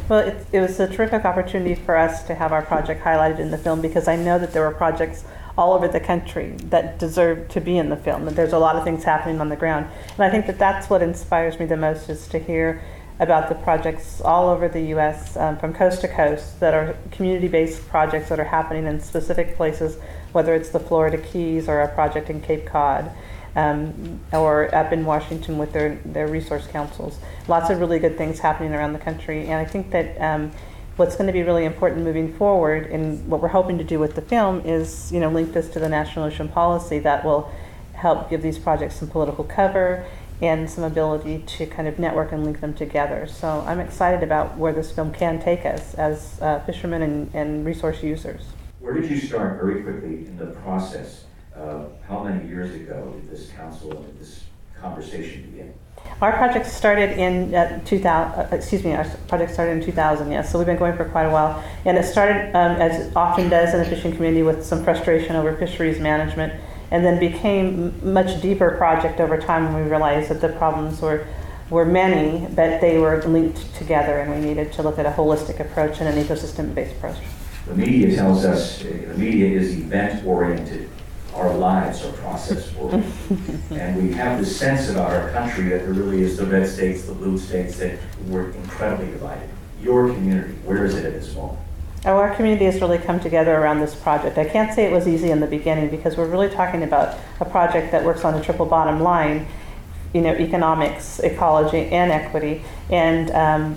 Well, it was a terrific opportunity for us to have our project highlighted in the film, because I know that there were projects all over the country that deserve to be in the film, that there's a lot of things happening on the ground. And I think that that's what inspires me the most, is to hear about the projects all over the U.S. From coast to coast, that are community-based projects that are happening in specific places, whether it's the Florida Keys or a project in Cape Cod, or up in Washington with their resource councils. Lots of really good things happening around the country. And I think that what's going to be really important moving forward, and what we're hoping to do with the film, is link this to the National Ocean Policy that will help give these projects some political cover and some ability to kind of network and link them together. So I'm excited about where this film can take us as fishermen and resource users. Where did you start very quickly in the process? How many years ago did this council and this conversation begin? Our project started in 2000. Our project started in 2000. Yes, so we've been going for quite a while, and it started, as it often does in the fishing community, with some frustration over fisheries management, and then became a much deeper project over time when we realized that the problems were many, but they were linked together, and we needed to look at a holistic approach and an ecosystem-based approach. The media tells us the media is event-oriented. Our lives are process-oriented. And we have the sense about our country that there really is the red states, the blue states, that we're incredibly divided. Your community, where is it at this moment? Oh, our community has really come together around this project. I can't say it was easy in the beginning, because we're really talking about a project that works on a triple bottom line, economics, ecology, and equity, and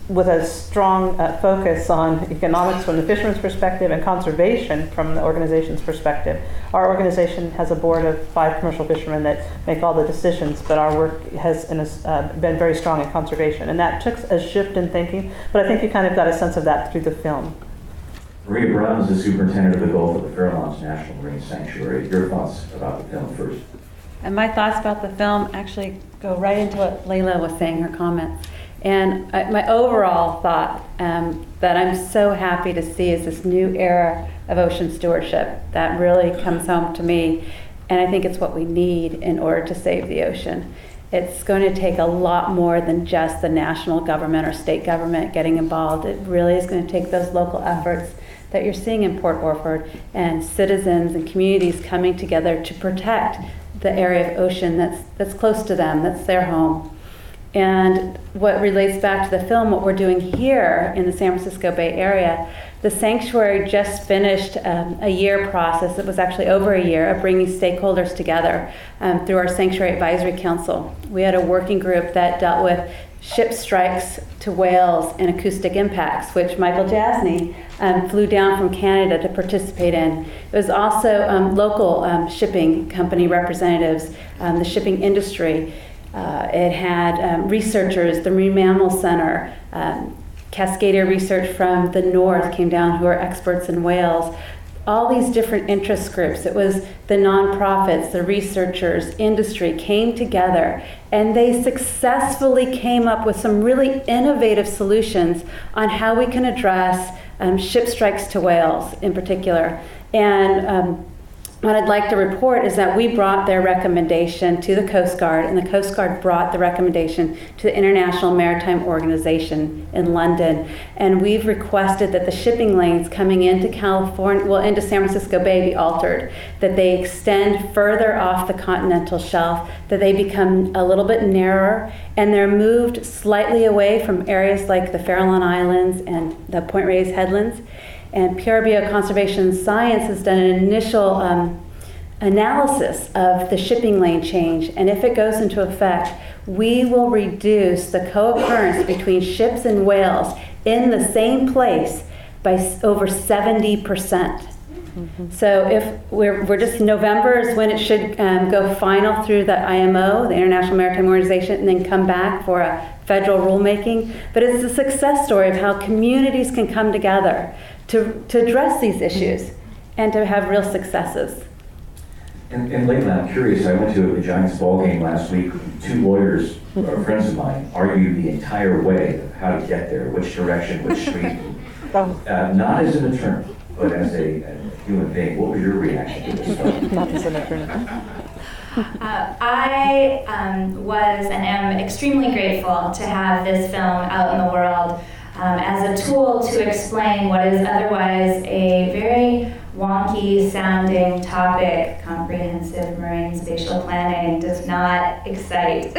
with a strong focus on economics from the fisherman's perspective and conservation from the organization's perspective. Our organization has a board of 5 commercial fishermen that make all the decisions, but our work has been very strong in conservation. And that took a shift in thinking, but I think you kind of got a sense of that through the film. Maria Brown is the superintendent of the Gulf of the Farallones National Marine Sanctuary. Your thoughts about the film first? And my thoughts about the film actually go right into what Layla was saying, her comments. And my overall thought that I'm so happy to see is this new era of ocean stewardship that really comes home to me. And I think it's what we need in order to save the ocean. It's going to take a lot more than just the national government or state government getting involved. It really is going to take those local efforts that you're seeing in Port Orford, and citizens and communities coming together to protect the area of ocean that's close to them, that's their home. And what relates back to the film, what we're doing here in the San Francisco Bay Area, the sanctuary just finished a year process. It was actually over a year of bringing stakeholders together through our Sanctuary Advisory Council. We had a working group that dealt with ship strikes to whales and acoustic impacts, which Michael Jasny flew down from Canada to participate in. It was also local shipping company representatives, the shipping industry. It had researchers, the Marine Mammal Center, Cascadia Research from the north came down, who are experts in whales. All these different interest groups. It was the nonprofits, the researchers, industry came together, and they successfully came up with some really innovative solutions on how we can address ship strikes to whales in particular. And what I'd like to report is that we brought their recommendation to the Coast Guard, and the Coast Guard brought the recommendation to the International Maritime Organization in London. And we've requested that the shipping lanes coming into into San Francisco Bay be altered, that they extend further off the continental shelf, that they become a little bit narrower, and they're moved slightly away from areas like the Farallon Islands and the Point Reyes Headlands. And PRBO Conservation Science has done an initial analysis of the shipping lane change, and if it goes into effect, we will reduce the co-occurrence between ships and whales in the same place by over 70%. Mm-hmm. So if we're just, November is when it should go final through the IMO, the International Maritime Organization, and then come back for a federal rulemaking. But it's a success story of how communities can come together to address these issues and to have real successes. And Layla, I'm curious, I went to a Giants ball game last week. 2 lawyers, friends of mine, argued the entire way of how to get there, which direction, which street. Not as an attorney, but as a human being. What was your reaction to this? Not as an attorney. I was and am extremely grateful to have this film out in the world. As tool to explain what is otherwise a very wonky sounding topic. Comprehensive marine spatial planning does not excite.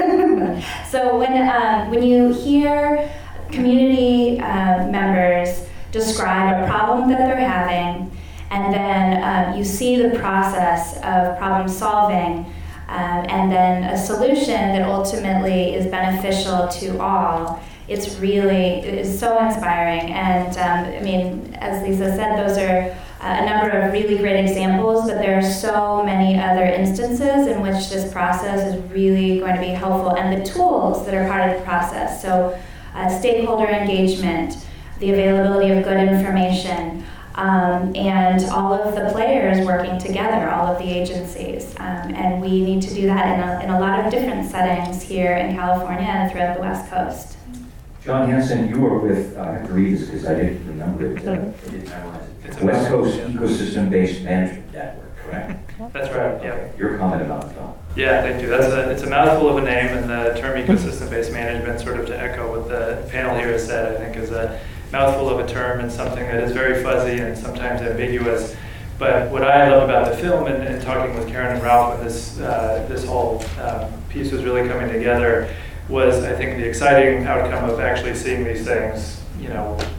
So when you hear community members describe a problem that they're having, and then you see the process of problem solving, and then a solution that ultimately is beneficial to all, it is so inspiring. And I mean, as Lisa said, those are a number of really great examples, but there are so many other instances in which this process is really going to be helpful, and the tools that are part of the process. So stakeholder engagement, the availability of good information, and all of the players working together, all of the agencies. And we need to do that in a lot of different settings here in California and throughout the West Coast. John Hansen, you were with, I have to read this because I didn't remember it. I didn't memorize it. It's West Coast yeah. Ecosystem-Based Management Network, correct? That's right, yeah. Okay. Your comment about the film. Yeah, thank you. It's a mouthful of a name, and the term ecosystem-based management, sort of to echo what the panel here has said, I think is a mouthful of a term and something that is very fuzzy and sometimes ambiguous. But what I love about the film, and talking with Karen and Ralph when this whole piece was really coming together, was I think the exciting outcome of actually seeing these things,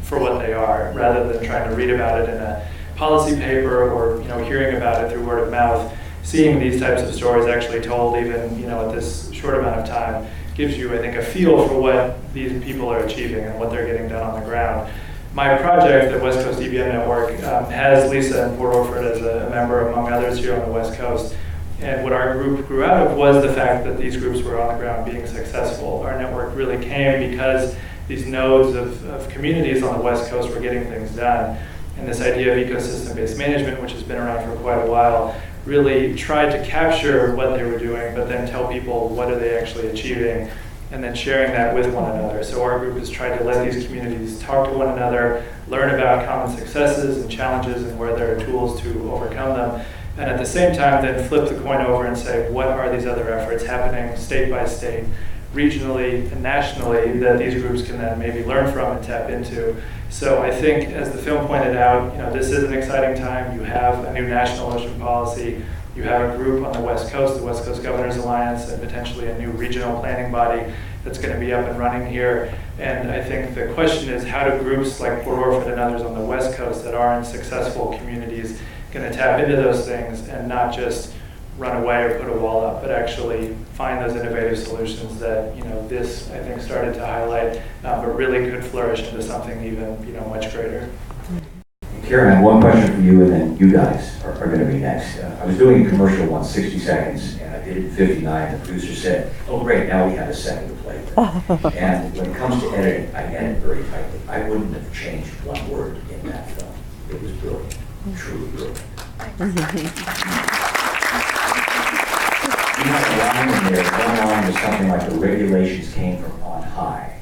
for what they are, rather than trying to read about it in a policy paper or hearing about it through word of mouth. Seeing these types of stories actually told, even at this short amount of time, gives you, I think, a feel for what these people are achieving and what they're getting done on the ground. My project, the West Coast EBM Network, has Lisa in Port Orford as a member, among others, here on the West Coast. And what our group grew out of was the fact that these groups were on the ground being successful. Our network really came because these nodes of communities on the West Coast were getting things done. And this idea of ecosystem-based management, which has been around for quite a while, really tried to capture what they were doing, but then tell people what are they actually achieving, and then sharing that with one another. So our group has tried to let these communities talk to one another, learn about common successes and challenges and where there are tools to overcome them, and at the same time then flip the coin over and say, what are these other efforts happening state by state, regionally and nationally, that these groups can then maybe learn from and tap into. So I think, as the film pointed out, this is an exciting time. You have a new national ocean policy. You have a group on the West Coast, the West Coast Governors Alliance, and potentially a new regional planning body that's going to be up and running here. And I think the question is, how do groups like Port Orford and others on the West Coast that are in successful communities going to tap into those things and not just run away or put a wall up, but actually find those innovative solutions that this, I think, started to highlight, but really could flourish into something even much greater. Karen, I have one question for you, and then you guys are going to be next. I was doing a commercial once, 60 seconds, and I did it in 59. The producer said, "Oh, great, now we have a second to play with." And when it comes to editing, I edit very tightly. I wouldn't have changed one word in that film. It was brilliant, truly brilliant. You have a line in there, one line was something like the regulations came from on high.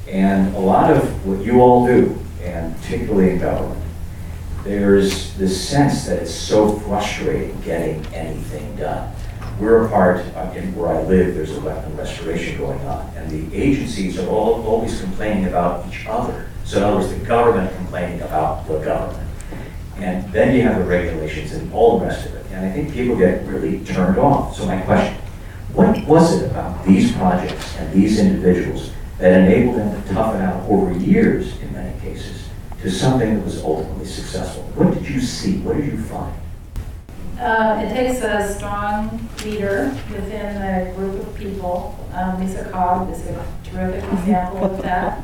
And a lot of what you all do, and particularly in government, there's this sense that it's so frustrating getting anything done. We're a part, where I live, there's a wetland restoration going on, and the agencies are always complaining about each other. So in other words, the government complaining about the government. And then you have the regulations and all the rest of it. And I think people get really turned off. So my question, what was it about these projects and these individuals that enabled them to toughen out over years, in many cases, to something that was ultimately successful? What did you see? What did you find? It takes a strong leader within the group of people. Lisa Cobb is a terrific example of that.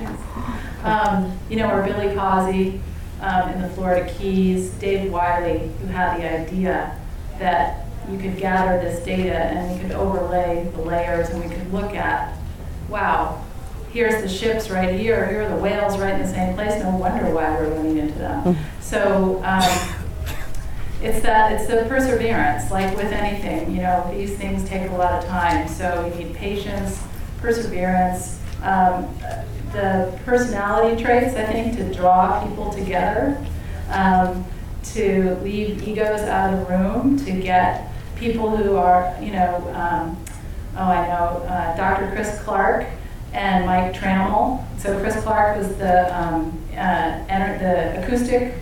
Or Billy Causey in the Florida Keys, Dave Wiley, who had the idea that you could gather this data and we could overlay the layers and we could look at, wow, here's the ships right here, here are the whales right in the same place, no wonder why we're running into them. So it's the perseverance, like with anything, these things take a lot of time. So you need patience, perseverance, the personality traits, I think, to draw people together, to leave egos out of the room, to get people who are, Dr. Chris Clark and Mike Trammell. So Chris Clark was the acoustic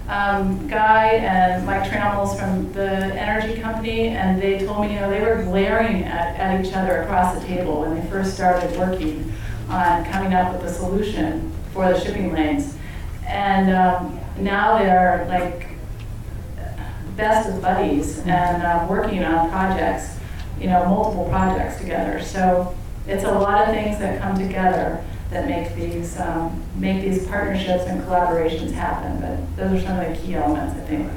guy, and Mike Trammell's from the energy company, and they told me, they were glaring at each other across the table when they first started working on coming up with a solution for the shipping lanes. And now they're like best of buddies and working on projects, multiple projects together. So it's a lot of things that come together that make these partnerships and collaborations happen. But those are some of the key elements, I think.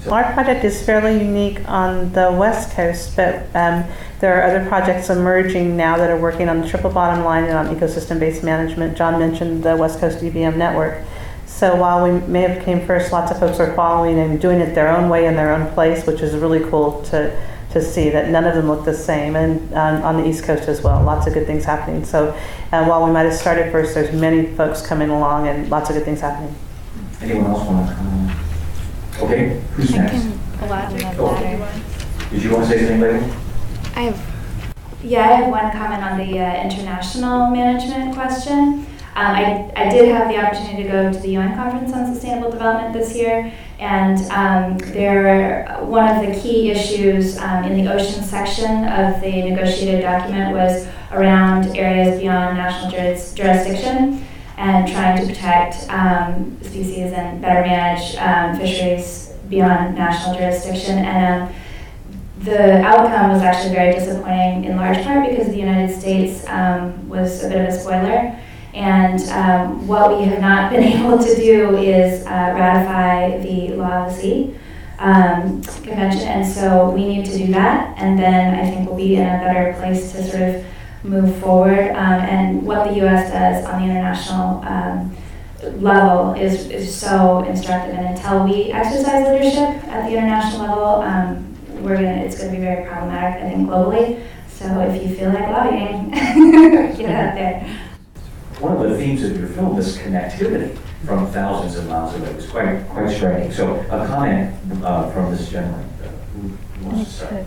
Our project is fairly unique on the West Coast, but there are other projects emerging now that are working on the triple bottom line and on ecosystem-based management. John mentioned the West Coast EVM network. So while we may have came first, lots of folks are following and doing it their own way in their own place, which is really cool to see that none of them look the same, and on the East Coast as well. Lots of good things happening. So while we might have started first, there's many folks coming along and lots of good things happening. Anyone else want to comment? Okay, who's next? I can elaborate on that. Did you want to say something, Layla? I have. Yeah, I have one comment on the international management question. I did have the opportunity to go to the UN Conference on Sustainable Development this year, and one of the key issues in the ocean section of the negotiated document was around areas beyond national jurisdiction and trying to protect species and better manage fisheries beyond national jurisdiction. And the outcome was actually very disappointing in large part because the United States was a bit of a spoiler. And what we have not been able to do is ratify the Law of the Sea Convention, and so we need to do that, and then I think we'll be in a better place to sort of move forward. And what the U.S. does on the international level is so instructive, and until we exercise leadership at the international level, it's going to be very problematic, I think, globally. So if you feel like lobbying, get out there. One of the themes of your film is connectivity from thousands of miles away. It was quite striking. So a comment from this gentleman. Who wants to start?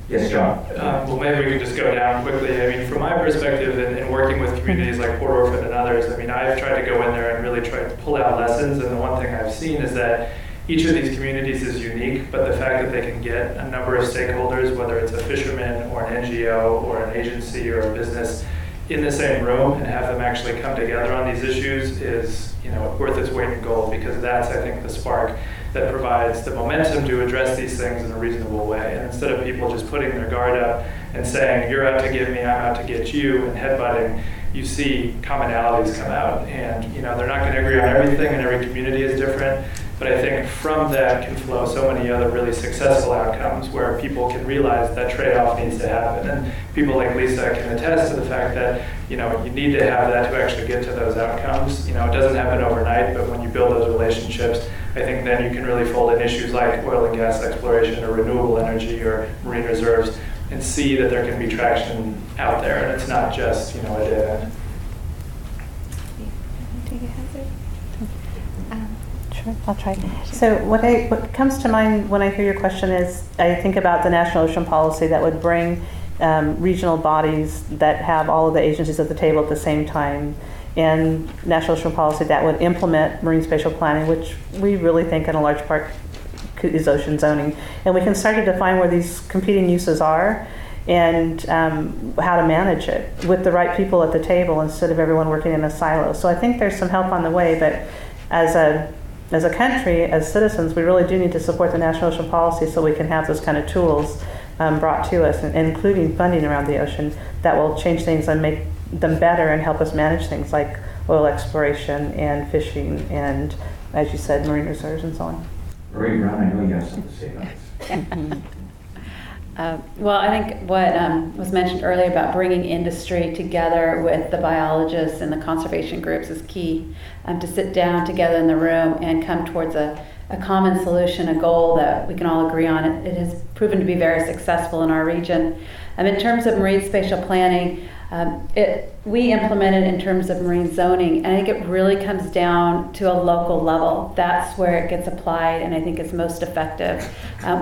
Yes, John. Well, maybe we can just go down quickly. I mean, from my perspective in working with communities like Port Orford and others, I mean, I've tried to go in there and really try to pull out lessons. And the one thing I've seen is that each of these communities is unique, but the fact that they can get a number of stakeholders, whether it's a fisherman or an NGO or an agency or a business, in the same room and have them actually come together on these issues is, worth its weight in gold, because that's, I think, the spark that provides the momentum to address these things in a reasonable way. And instead of people just putting their guard up and saying, you're out to get me, I'm out to get you, and headbutting, you see commonalities come out. And, they're not going to agree on everything, and every community is different. But I think from that can flow so many other really successful outcomes where people can realize that trade-off needs to happen. And people like Lisa can attest to the fact that, you need to have that to actually get to those outcomes. It doesn't happen overnight, but when you build those relationships, I think then you can really fold in issues like oil and gas exploration or renewable energy or marine reserves and see that there can be traction out there. And it's not just, a dead end. Sure, I'll try. So what comes to mind when I hear your question is I think about the National Ocean Policy that would bring regional bodies that have all of the agencies at the table at the same time, and National Ocean Policy that would implement marine spatial planning, which we really think in a large part is ocean zoning. And we can start to define where these competing uses are and how to manage it with the right people at the table instead of everyone working in a silo. So I think there's some help on the way, but as a country, as citizens, we really do need to support the National Ocean Policy so we can have those kind of tools brought to us, and including funding around the ocean that will change things and make them better and help us manage things like oil exploration and fishing and, as you said, marine reserves and so on. Marie Brown, I know you have something to say about this. Well, I think what was mentioned earlier about bringing industry together with the biologists and the conservation groups is key, to sit down together in the room and come towards a common solution, a goal that we can all agree on. It has proven to be very successful in our region. In terms of marine spatial planning, we implement it in terms of marine zoning, and I think it really comes down to a local level. That's where it gets applied, and I think it's most effective.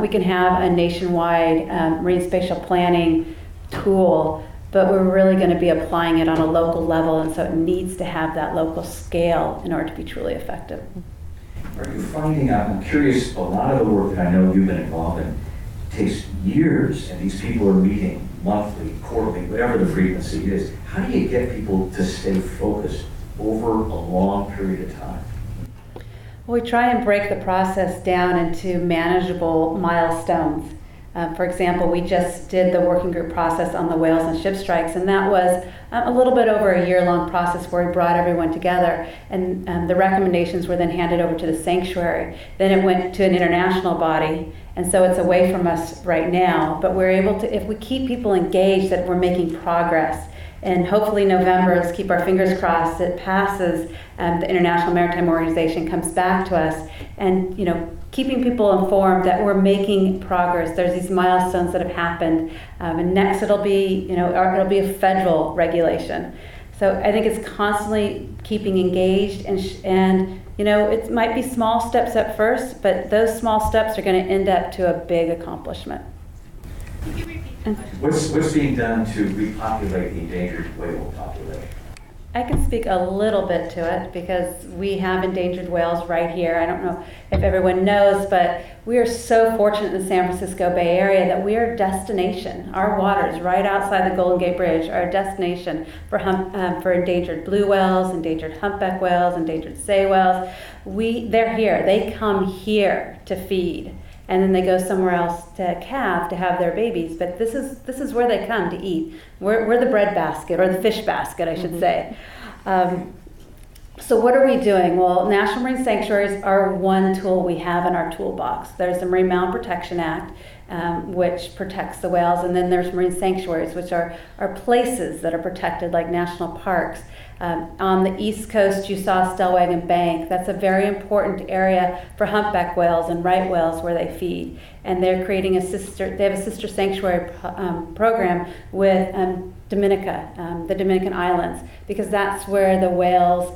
We can have a nationwide marine spatial planning tool but we're really going to be applying it on a local level, and so it needs to have that local scale in order to be truly effective. Are you finding out, I'm curious, a lot of the work that I know you've been involved in takes years, and these people are meeting monthly, quarterly, whatever the frequency is. How do you get people to stay focused over a long period of time? Well, we try and break the process down into manageable milestones. For example, we just did the working group process on the whales and ship strikes, and that was a little bit over a year-long process where we brought everyone together, and the recommendations were then handed over to the sanctuary. Then it went to an international body, and so it's away from us right now, but we're able to, if we keep people engaged, that we're making progress. And hopefully November, let's keep our fingers crossed, it passes, the International Maritime Organization comes back to us, and keeping people informed that we're making progress. There's these milestones that have happened, and next it'll be a federal regulation. So I think it's constantly keeping engaged, and it might be small steps at first, but those small steps are going to end up to a big accomplishment. What's being done to repopulate the endangered whale population? I can speak a little bit to it because we have endangered whales right here. I don't know if everyone knows, but we are so fortunate in the San Francisco Bay Area that we are a destination. Our waters right outside the Golden Gate Bridge are a destination for endangered blue whales, endangered humpback whales, endangered sei whales. They're here. They come here to feed, and then they go somewhere else to calve to have their babies. But this is where they come to eat. We're the bread basket, or the fish basket, I should say. So what are we doing? Well, National Marine Sanctuaries are one tool we have in our toolbox. There's the Marine Mammal Protection Act, which protects the whales, and then there's marine sanctuaries, which are places that are protected, like national parks. On the East Coast, you saw Stellwagen Bank. That's a very important area for humpback whales and right whales where they feed. And they're creating they have a sister sanctuary program with Dominica, the Dominican Islands, because that's where the whales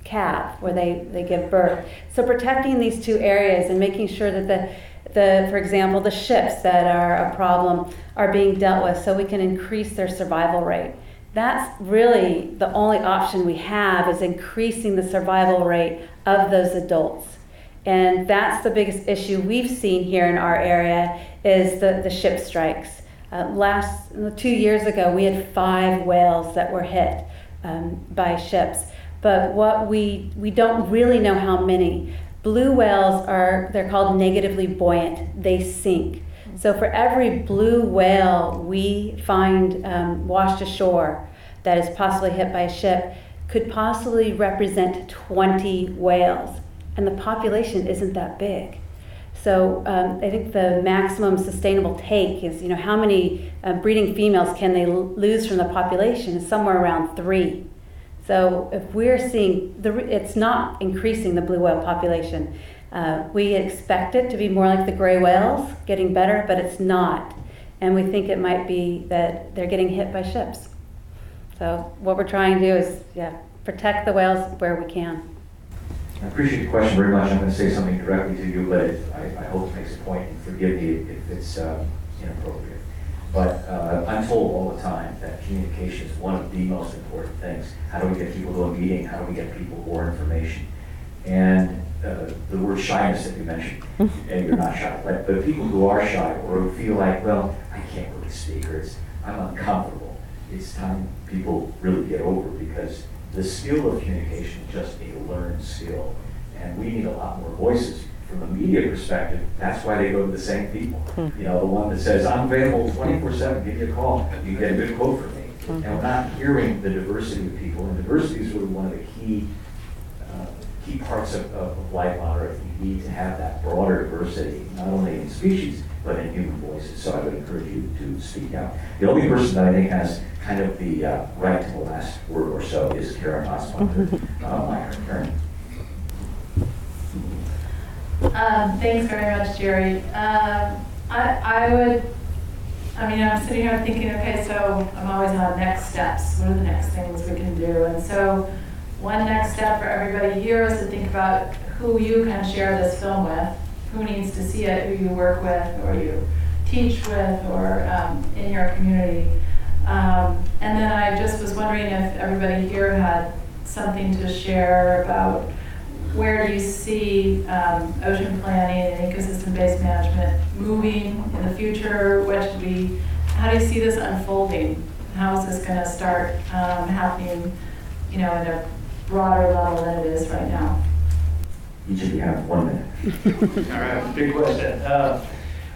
calve, where they give birth. So protecting these two areas and making sure that for example, the ships that are a problem are being dealt with so we can increase their survival rate. That's really the only option we have, is increasing the survival rate of those adults. And that's the biggest issue we've seen here in our area, is the ship strikes. 2 years ago, we had 5 whales that were hit by ships. But what we don't really know how many. Blue whales they're called negatively buoyant. They sink. So for every blue whale we find washed ashore that is possibly hit by a ship, could possibly represent 20 whales. And the population isn't that big. So I think the maximum sustainable take is, how many breeding females can they lose from the population, is somewhere around 3. So if we're seeing, it's not increasing the blue whale population. We expect it to be more like the gray whales, getting better, but it's not. And we think it might be that they're getting hit by ships. So what we're trying to do is, protect the whales where we can. I appreciate the question very much. I'm going to say something directly to you, but I hope it makes a point, and forgive me if it's inappropriate. But I'm told all the time that communication is one of the most important things. How do we get people to a meeting? How do we get people more information? And the word shyness that you mentioned, and you're not shy, but people who are shy or who feel like, well, I can't really speak, or I'm uncomfortable, it's time people really get over, because the skill of communication is just a learned skill. And we need a lot more voices. From a media perspective, that's why they go to the same people. The one that says, I'm available 24/7, give me a call, you get a good quote from me. And we're not hearing the diversity of people. And diversity is really one of the key parts of life on Earth. You need to have that broader diversity, not only in species, but in human voices. So I would encourage you to speak out. The only person that I think has kind of the right to the last word or so is Karen Oswald. Karen. Thanks very much, Jerry. I'm sitting here thinking, okay, so I'm always on next steps. What are the next things we can do? And so one next step for everybody here is to think about who you can share this film with, who needs to see it, who you work with, or you teach with, or in your community. And then I just was wondering if everybody here had something to share about where do you see ocean planning and ecosystem-based management moving in the future? How do you see this unfolding? How is this going to start happening, in a broader level than it is right now? Each of you have 1 minute. All right, big question.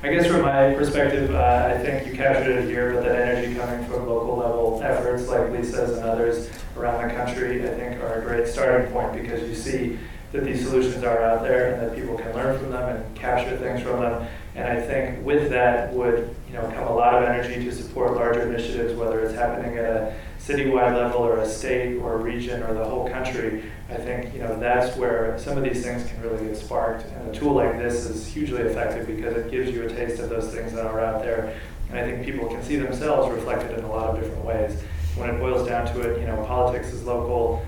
I guess from my perspective, I think you captured it here, but that energy coming from local level efforts like Lisa's and others around the country, I think are a great starting point, because you see that these solutions are out there and that people can learn from them and capture things from them. And I think with that would come a lot of energy to support larger initiatives, whether it's happening at a citywide level or a state or a region or the whole country. I think that's where some of these things can really get sparked. And a tool like this is hugely effective because it gives you a taste of those things that are out there. And I think people can see themselves reflected in a lot of different ways. When it boils down to it, politics is local.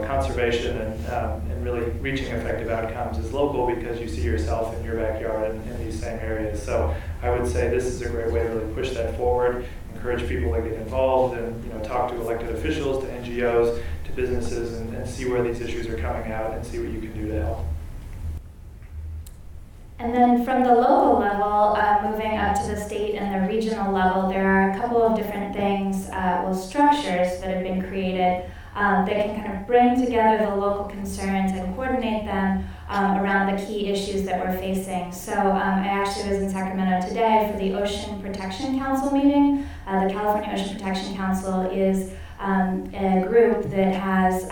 Conservation and really reaching effective outcomes is local, because you see yourself in your backyard in these same areas. So I would say this is a great way to really push that forward, encourage people to get involved, and talk to elected officials, to NGOs, to businesses, and see where these issues are coming out and see what you can do to help. And then from the local level, moving up to the state and the regional level, there are a couple of different things, structures that have been created that can kind of bring together the local concerns and coordinate them around the key issues that we're facing. So I actually was in Sacramento today for the Ocean Protection Council meeting. The California Ocean Protection Council is a group that has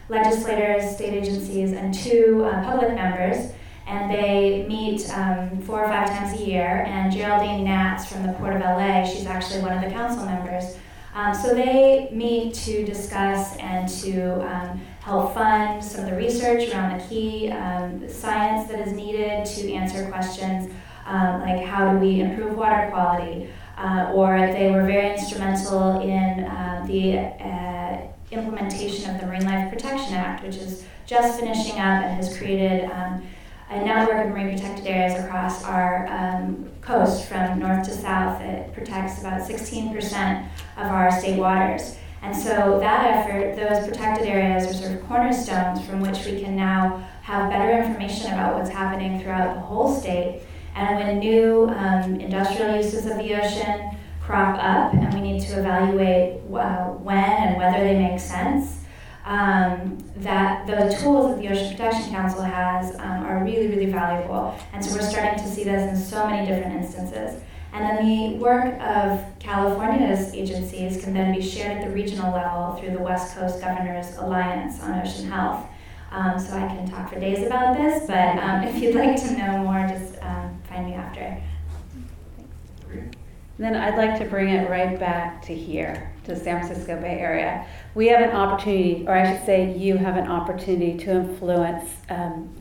legislators, state agencies, and 2 public members. And they meet 4 or 5 times a year. And Geraldine Natz from the Port of LA, she's actually one of the council members. So they meet to discuss and to help fund some of the research around the key science that is needed to answer questions like how do we improve water quality, or they were very instrumental in the implementation of the Marine Life Protection Act, which is just finishing up and has created a network of marine protected areas across our coast from north to south. It protects about 16% of our state waters. And so that effort, those protected areas are sort of cornerstones from which we can now have better information about what's happening throughout the whole state. And when new industrial uses of the ocean crop up and we need to evaluate when and whether they make sense, that the tools that the Ocean Protection Council has are really, really valuable. And so we're starting to see this in so many different instances. And then the work of California's agencies can then be shared at the regional level through the West Coast Governors Alliance on Ocean Health. So I can talk for days about this, but if you'd like to know more, just find me after. Then I'd like to bring it right back to here, to the San Francisco Bay Area. We have an opportunity, or I should say you have an opportunity to influence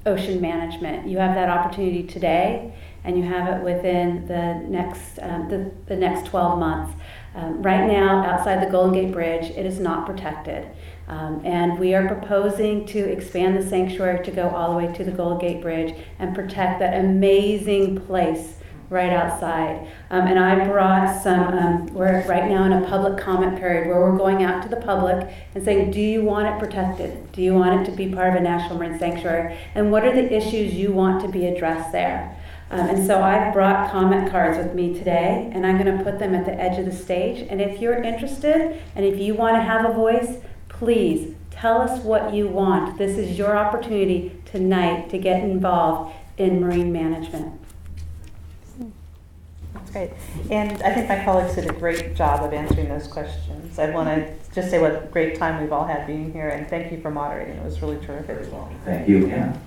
ocean management. You have that opportunity today, and you have it within the next 12 months. Right now, outside the Golden Gate Bridge, it is not protected. And we are proposing to expand the sanctuary to go all the way to the Golden Gate Bridge and protect that amazing place right outside. And I brought some, we're right now in a public comment period where we're going out to the public and saying, do you want it protected? Do you want it to be part of a national marine sanctuary? And what are the issues you want to be addressed there? And so I've brought comment cards with me today, and I'm going to put them at the edge of the stage. And if you're interested, and if you want to have a voice, please tell us what you want. This is your opportunity tonight to get involved in marine management. That's great. And I think my colleagues did a great job of answering those questions. I want to just say what a great time we've all had being here, and thank you for moderating. It was really terrific. Thank you, Anna.